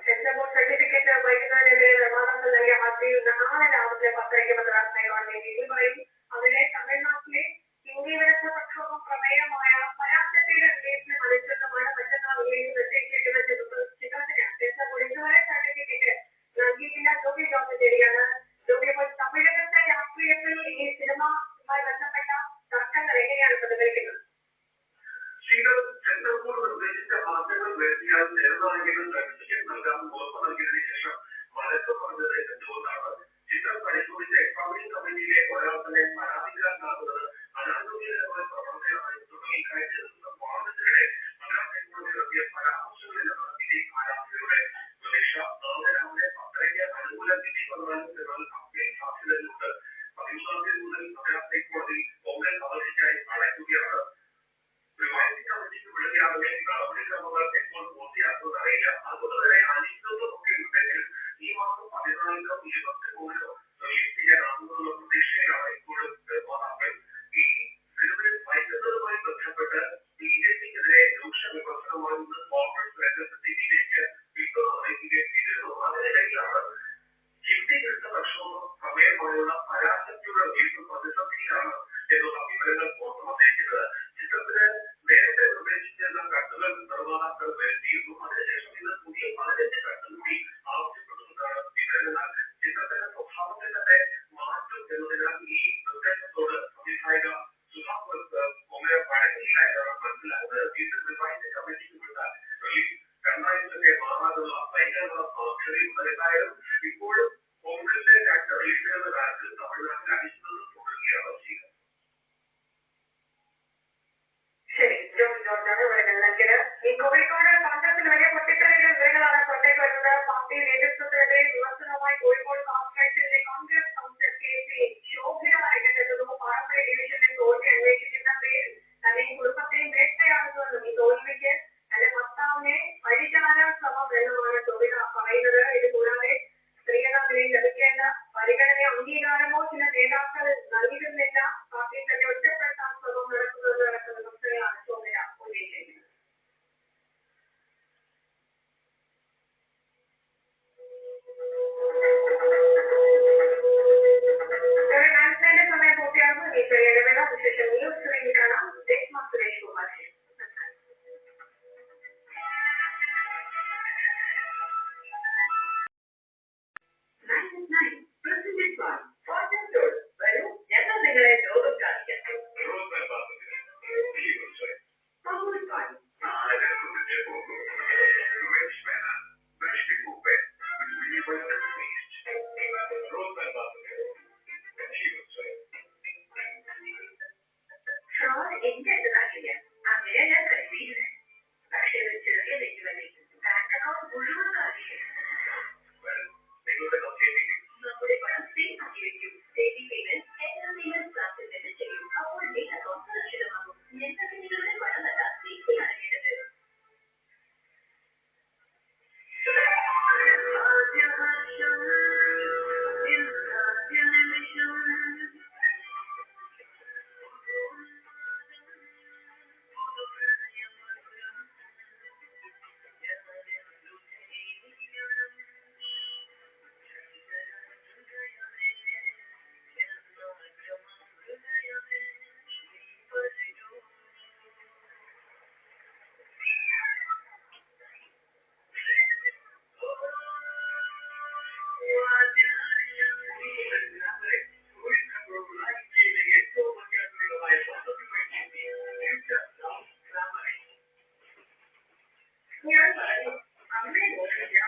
Sensor certificate വൈകുന്നതിനെതിരെ നിർമ്മാതാക്കൾ നൽകിയ ഹർജിയിൽ നാളെ രാവിലെ 10:30 മദ്രാസ് ഹൈക്കോടതി വിധി പറയും. അവിടെ തമിഴ്നാട്ടിലെ ഹിന്ദി വിരുദ്ധ പ്രക്ഷോഭം പ്രമേയമായ പരാശക്തിയുടെ റിലീസിന് മത്സരമാണ് മറ്റന്നാൾ നിശ്ചയിച്ചിരിക്കുന്ന ചിത്രത്തിന് സെൻസർ ഇതുവരെ സർട്ടിഫിക്കറ്റ് നൽകിയിട്ടില്ല. ജോബി ജോർജ് തേടിയാണ്. ജോബി, അപ്പോൾ തമിഴകത്തെ രാഷ്ട്രീയത്തിൽ ഈ സിനിമയുമായി ബന്ധപ്പെട്ട തർക്കങ്ങൾ എങ്ങനെയാണ് പ്രതികരിക്കുന്നത്? സെൻസർ ബോർഡ് നിർദ്ദേശിച്ച മാറ്റങ്ങൾ വരുത്തിയാൽ ചെറുതാണെങ്കിലും സർട്ടിഫിക്കറ്റ് നൽകാമെന്ന് ഉറപ്പ് നൽകിയതിനു ശേഷം വഴക്ക് പറഞ്ഞത് എന്തുകൊണ്ടാണ്? ചിത്രം പരിശോധിച്ച എക്സാമിനിംഗ് കമ്മിറ്റിയിലെ ഒരാൾ തന്നെ പരാതിക്കാരനാകുന്നത് അനാരോഗ്യകരമായ പ്രവണതയാണ് തുടങ്ങി കഴിഞ്ഞ ദിവസം വാദത്തിനിടെ മദ്രാസ് ഹൈക്കോടതി നടത്തിയ പരാമർശങ്ങളിലാണ് വിധി ആരാധകരുടെ പ്രതീക്ഷ. നാളെ രാവിലെ 10:30 അനുകൂല വിധി വന്നാലും അപ്പീൽ സാധ്യതയുണ്ട്. 13 തീയതി മുതൽ മദ്രാസ് ഹൈക്കോടതി പൊങ്കൽ അവധിക്കായി അടയ്ക്കുകയാണ്. റിവൈസിംഗ് കമ്മിറ്റിക്ക് വിടുകയാണെങ്കിൽ നടപടിക്രമങ്ങൾ എപ്പോൾ പൂർത്തിയാക്കുമെന്ന് അറിയില്ല. അതുകൊണ്ട് തന്നെ അനിശ്ചിതത്വമൊക്കെ ഉണ്ടെങ്കിൽ ഈ മാസം 14-നോ 23-നോ റിലീസ് ചെയ്യാനാകുമെന്നുള്ള പ്രതീക്ഷയിലാണ് ഇപ്പോഴും നിർമ്മാതാക്കൾ. ഈ സിനിമയിൽ വൈകുന്നതുമായി ബന്ധപ്പെട്ട് BJP-ക്കെതിരെ രൂക്ഷ വിമർശനമായിരുന്ന കോൺഗ്രസ് രംഗത്തെത്തിയിലേക്ക് പിന്തുണ അറിയിക്കുകയും ചെയ്തിരുന്നു. അതിനിടയിലാണ് ഹിന്ദി വിരുദ്ധ പ്രക്ഷോഭം പ്രമേയമായുള്ള പരാശക്തിയുടെ റിലീസ് പ്രതിസന്ധിയിലാണ് എന്നുള്ള വിവരങ്ങൾ പുറത്തു വന്നിരിക്കുന്നത്. ചിത്രത്തിന് നേരത്തെ നിർദ്ദേശിച്ചിരുന്ന കട്ടുകൾ നിർമ്മാതാക്കൾ വരുത്തിയിരുന്നു. അതിനുശേഷം ഇന്ന് പുതിയ 15 കട്ട് കൂടി ആവശ്യപ്പെടുന്നതാണ് വിവരങ്ങൾ. ചിത്രത്തിന്റെ സ്വഭാവത്തിൽ തന്നെ മാറ്റും എന്നതിനാൽ ഈ നിർദ്ദേശത്തോട് സംവിധായക സുഹാസ് കൊമര വഴങ്ങിയില്ല എന്നാണ് മനസ്സിലാക്കുന്നത്. വീണ്ടും റിവൈസിംഗ് കമ്മിറ്റിക്ക് വിട്ടാൽ റിലീസ് 2 ആഴ്ചയൊക്കെ മാറാനുള്ള ഭയങ്കര സാധ്യതയുണ്ട്. എന്തായാലും ഇപ്പോഴും കോൺഗ്രസിന്റെ 2 റിലീസുകളുടെ കാര്യത്തിൽ തമിഴ്നാട്ടിൽ അനിശ്ചിതത്വം തുടരുകയാണ് ചെയ്യുന്നത്. ശരി, ജോബി ജോർജാണ് വിവരങ്ങൾ നൽകിയത്. ഈ കോഴിക്കോട് കോൺഗ്രസിന് വലിയ പൊട്ടിത്തെറിയുടെ വിവരങ്ങളാണ് പുറത്തേക്ക് വരുന്നത്. പാർട്ടി നേതൃത്വത്തിനെതിരെ വിമർശനവുമായി കോഴിക്കോട് കോർപ്പറേഷനിലെ കോൺഗ്രസ് കൗൺസിൽ KC ശോഭന രംഗത്തെത്തുന്നു. പാറപ്പള്ളി ഡിവിഷനിലെ തോൽവി അന്വേഷിക്കുന്ന പേരിൽ തന്നെയും കുടുംബത്തെയും വേട്ടയാടുന്നുവെന്നും ഈ തോൽവിക്ക് തന്റെ ഭർത്താവിനെ വഴിചാരാൻ ശ്രമം എന്നുമാണ് ശോഭന പറയുന്നത്. ഇത് കൂടാതെ സ്ത്രീകളുടെ നിലയിൽ ലഭിക്കേണ്ട പരിഗണനയോ അംഗീകാരമോ ചില നേതാക്കൾ നൽകുന്നില്ല. പാർട്ടി തന്നെ ഒറ്റപ്പെടുത്താൻ ശ്രമം നടക്കുന്നത് നടക്കുന്ന വിമർശനങ്ങളാണ് ശോഭന ഉന്നയിച്ചിരിക്കുന്നത്. സമയം പൂർത്തിയാകുന്നു. ഈ ചെറിയ ഇടവേള വിശേഷം ന്യൂസ് വേണ്ടി കാണാം. സുരേഷ് കുമാർ. ഞങ്ങൾ നിങ്ങളെ ലോകം കാണിക്കാം. എന്റെ അടുത്ത് നാട്ടില്ല. അങ്ങനെ ഞാൻ കരുതിയിരുന്നത്. പക്ഷേ ഒരു ചെറിയ തെറ്റുപറ്റി ബാങ്ക് അക്കൗണ്ട് മുഴുവൻ കാണില്ല. നമ്മുടെ പണം സേവ് ആക്കി വെക്കും. സേവിംഗ് പേയ്മെന്റ് എല്ലാ ക്ലാസ്സിൽ നിന്ന് ചെയ്യും. അപ്പോൾ ഈ അക്കൗണ്ട് സുരക്ഷിതമാകും. ഞങ്ങൾക്ക് നിങ്ങളുടെ പണം നല്ല സേഫിലാണ് വേണ്ടത്. ഞാൻ പറഞ്ഞു, അമ്മയെ നോക്കില്ല.